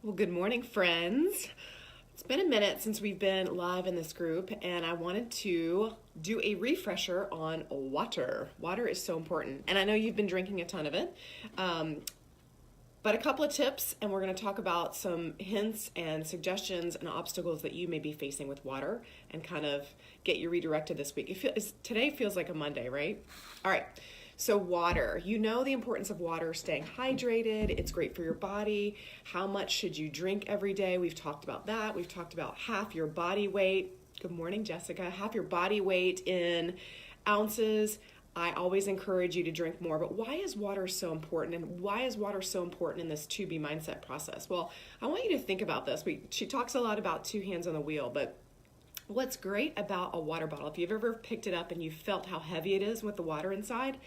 Well, good morning, friends. It's been a minute since we've been live in this group, and I wanted to do a refresher on water. Water is so important, and I know you've been drinking a ton of it. But a couple of tips, and we're going to talk about some hints and suggestions and obstacles that you may be facing with water and kind of get you redirected this week. Today feels like a Monday, right? All right. So water, you know the importance of water, staying hydrated. It's great for your body. How much should you drink every day? We've talked about that. We've talked about half your body weight. Good morning, Jessica. Half your body weight in ounces. I always encourage you to drink more, but why is water so important? And why is water so important in this 2B mindset process? Well, I want you to think about this. She talks a lot about two hands on the wheel, but what's great about a water bottle, if you've ever picked it up and you felt how heavy it is with the water inside,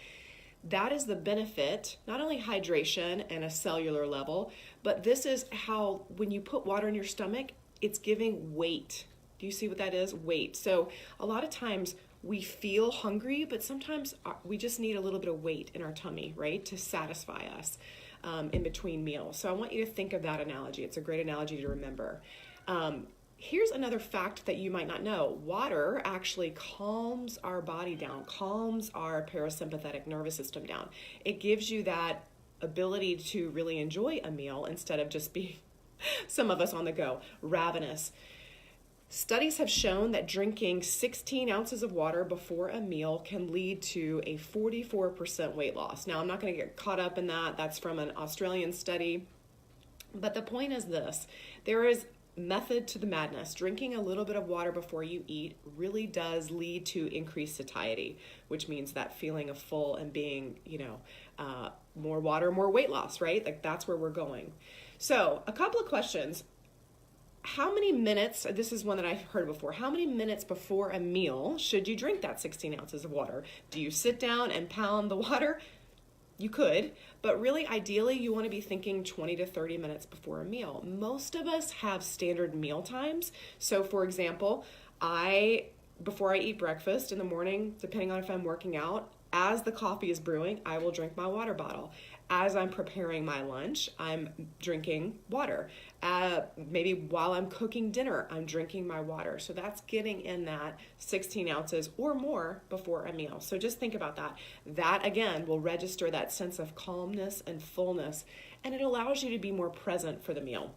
that is the benefit, not only hydration and a cellular level, but this is how when you put water in your stomach, it's giving weight. Do you see what that is? Weight. So a lot of times we feel hungry, but sometimes we just need a little bit of weight in our tummy, right, to satisfy us in between meals. So I want you to think of that analogy. It's a great analogy to remember. Here's another fact that you might not know. Water actually calms our body down, calms our parasympathetic nervous system down. It gives you that ability to really enjoy a meal instead of just being, some of us on the go, ravenous. Studies have shown that drinking 16 ounces of water before a meal can lead to a 44% weight loss. Now, I'm not going to get caught up in that. That's from an Australian study. But the point is this. There is method to the madness. Drinking a little bit of water before you eat really does lead to increased satiety, which means that feeling of full and being, more water, more weight loss, right? Like that's where we're going. So a couple of questions. How many minutes, this is one that I've heard before, how many minutes before a meal should you drink that 16 ounces of water? Do you sit down and pound the water? You could, but really ideally you want to be thinking 20 to 30 minutes before a meal. Most of us have standard meal times. So for example, before I eat breakfast in the morning, depending on if I'm working out, as the coffee is brewing, I will drink my water bottle. As I'm preparing my lunch, I'm drinking water. Maybe while I'm cooking dinner, I'm drinking my water. So that's getting in that 16 ounces or more before a meal. So just think about that. That, again, will register that sense of calmness and fullness, and it allows you to be more present for the meal.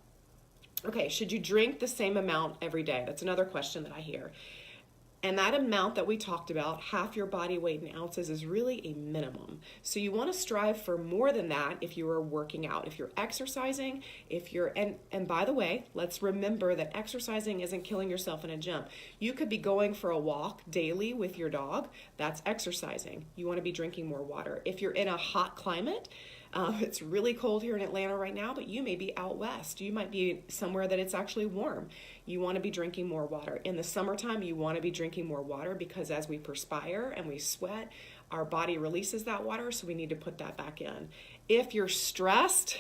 Okay, should you drink the same amount every day? That's another question that I hear. And that amount that we talked about, half your body weight in ounces, is really a minimum. So you want to strive for more than that if you are working out, if you're exercising, and by the way, let's remember that exercising isn't killing yourself in a gym. You could be going for a walk daily with your dog. That's exercising. You want to be drinking more water. If you're in a hot climate, it's really cold here in Atlanta right now, but you may be out west. You might be somewhere that it's actually warm. You want to be drinking more water. In the summertime, you want to be drinking more water because as we perspire and we sweat, our body releases that water, so we need to put that back in. If you're stressed,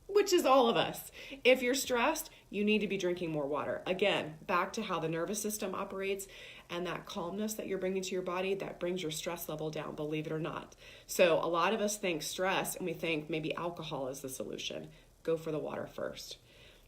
which is all of us, if you're stressed, you need to be drinking more water. Again, back to how the nervous system operates and that calmness that you're bringing to your body, that brings your stress level down, believe it or not. So a lot of us think stress and we think maybe alcohol is the solution. Go for the water first.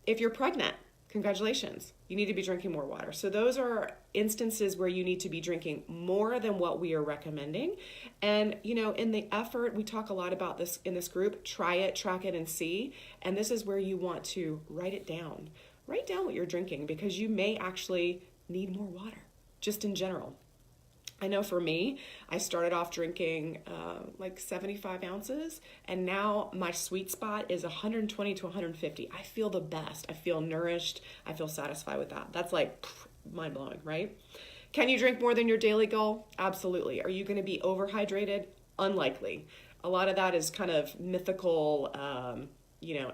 If you're pregnant, congratulations, you need to be drinking more water. So those are instances where you need to be drinking more than what we are recommending. And, in the effort, we talk a lot about this in this group, try it, track it, and see. And this is where you want to write it down. Write down what you're drinking because you may actually need more water, just in general. I know for me, I started off drinking like 75 ounces, and now my sweet spot is 120 to 150. I feel the best. I feel nourished. I feel satisfied with that. That's like mind-blowing, right? Can you drink more than your daily goal? Absolutely. Are you going to be overhydrated? Unlikely. A lot of that is kind of mythical,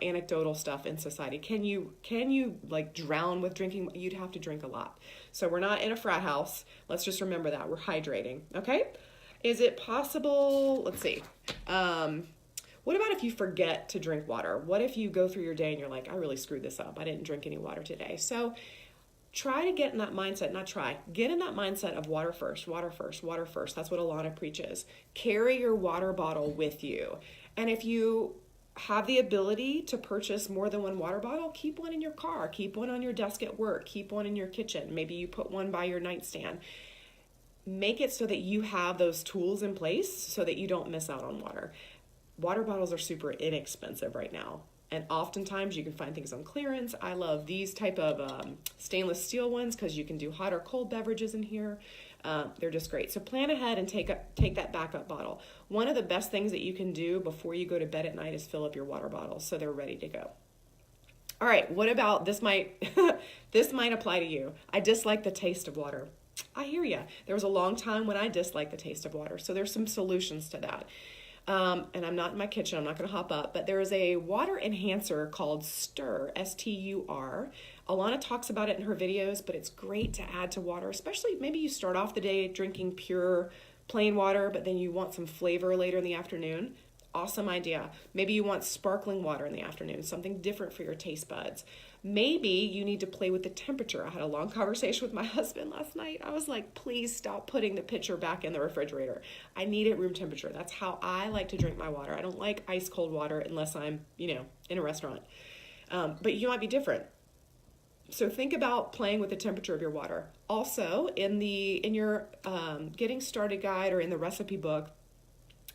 anecdotal stuff in society. Can you like drown with drinking? You'd have to drink a lot. So we're not in a frat house. Let's just remember that. We're hydrating, okay? Is it possible? Let's see. What about if you forget to drink water? What if you go through your day and you're like, I really screwed this up. I didn't drink any water today. So try to get in that mindset, get in that mindset of water first, water first, water first. That's what Alana preaches. Carry your water bottle with you. And if you have the ability to purchase more than one water bottle, keep one in your car, keep one on your desk at work, keep one in your kitchen. Maybe you put one by your nightstand. Make it so that you have those tools in place so that you don't miss out on water. Water bottles are super inexpensive right now. And oftentimes you can find things on clearance. I love these type of stainless steel ones because you can do hot or cold beverages in here. They're just great. So plan ahead and take that backup bottle. One of the best things that you can do before you go to bed at night is fill up your water bottles so they're ready to go. All right, what about this might apply to you. I dislike the taste of water. I hear you. There was a long time when I disliked the taste of water. So there's some solutions to that. And I'm not in my kitchen, I'm not going to hop up, but there is a water enhancer called Stur, S-T-U-R. Alana talks about it in her videos, but it's great to add to water, especially maybe you start off the day drinking pure plain water, but then you want some flavor later in the afternoon. Awesome idea. Maybe you want sparkling water in the afternoon, something different for your taste buds. Maybe you need to play with the temperature. I had a long conversation with my husband last night. I was like, please stop putting the pitcher back in the refrigerator. I need it room temperature. That's how I like to drink my water. I don't like ice cold water unless I'm, in a restaurant. But you might be different. So think about playing with the temperature of your water. Also, in your getting started guide or in the recipe book,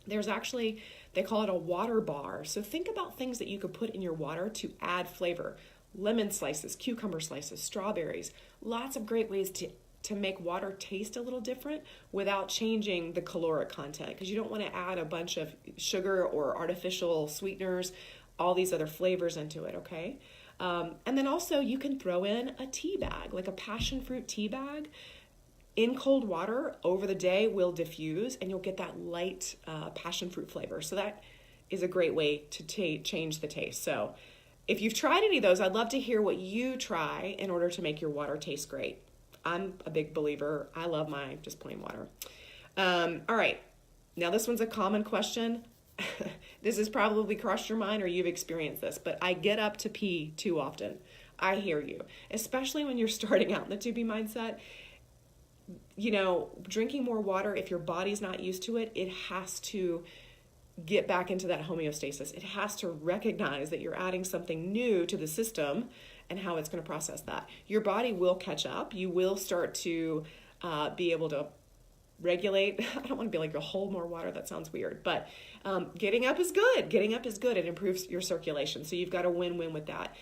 there's actually, they call it a water bar. So think about things that you could put in your water to add flavor. Lemon slices, cucumber slices, strawberries, lots of great ways to make water taste a little different without changing the caloric content, because you don't want to add a bunch of sugar or artificial sweeteners, all these other flavors into it, okay? And then also you can throw in a tea bag, like a passion fruit tea bag. In cold water over the day will diffuse and you'll get that light passion fruit flavor. So that is a great way to change the taste. So if you've tried any of those, I'd love to hear what you try in order to make your water taste great. I'm a big believer. I love my just plain water. All right. Now this one's a common question. This has probably crossed your mind or you've experienced this, but I get up to pee too often. I hear you, especially when you're starting out in the to be mindset. Drinking more water, if your body's not used to it, it has to get back into that homeostasis. It has to recognize that you're adding something new to the system and how it's going to process that. Your body will catch up. You will start to be able to regulate. I don't want to be like, you'll hold more water. That sounds weird. But getting up is good. Getting up is good. It improves your circulation. So you've got a win-win with that.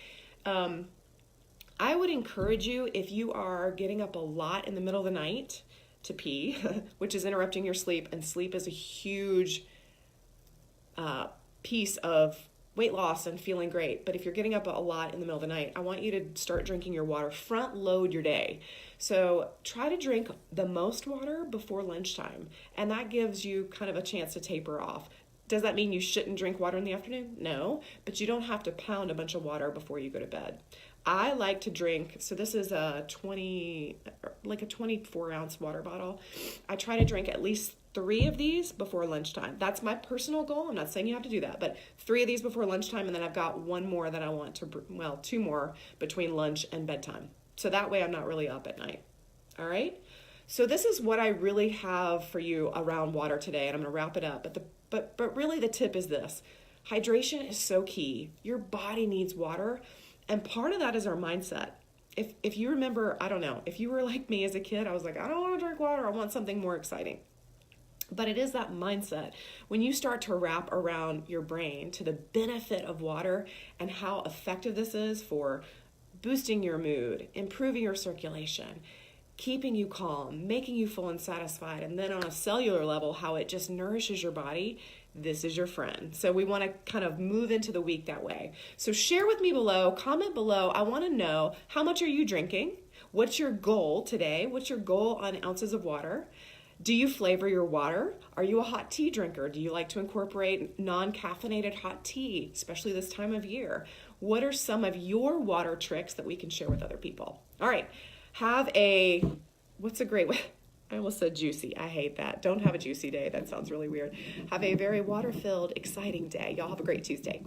I would encourage you, if you are getting up a lot in the middle of the night to pee, which is interrupting your sleep, and sleep is a huge piece of weight loss and feeling great. But if you're getting up a lot in the middle of the night, I want you to start drinking your water. Front load your day. So try to drink the most water before lunchtime. And that gives you kind of a chance to taper off. Does that mean you shouldn't drink water in the afternoon? No, but you don't have to pound a bunch of water before you go to bed. I like to drink, so this is a 24 ounce water bottle. I try to drink at least 3 of these before lunchtime. That's my personal goal. I'm not saying you have to do that, but 3 of these before lunchtime, and then I've got 1 more that I want to, 2 more between lunch and bedtime. So that way I'm not really up at night. All right? So this is what I really have for you around water today, and I'm going to wrap it up. But really the tip is this. Hydration is so key. Your body needs water, and part of that is our mindset. If you remember, I don't know, if you were like me as a kid, I was like, I don't want to drink water. I want something more exciting. But it is that mindset. When you start to wrap around your brain to the benefit of water and how effective this is for boosting your mood, improving your circulation, keeping you calm, making you full and satisfied, and then on a cellular level, how it just nourishes your body, this is your friend. So we want to kind of move into the week that way. So share with me below, comment below. I want to know, how much are you drinking? What's your goal today? What's your goal on ounces of water? Do you flavor your water? Are you a hot tea drinker? Do you like to incorporate non-caffeinated hot tea, especially this time of year? What are some of your water tricks that we can share with other people? All right, what's a great way? I almost said juicy. I hate that. Don't have a juicy day. That sounds really weird. Have a very water-filled, exciting day. Y'all have a great Tuesday.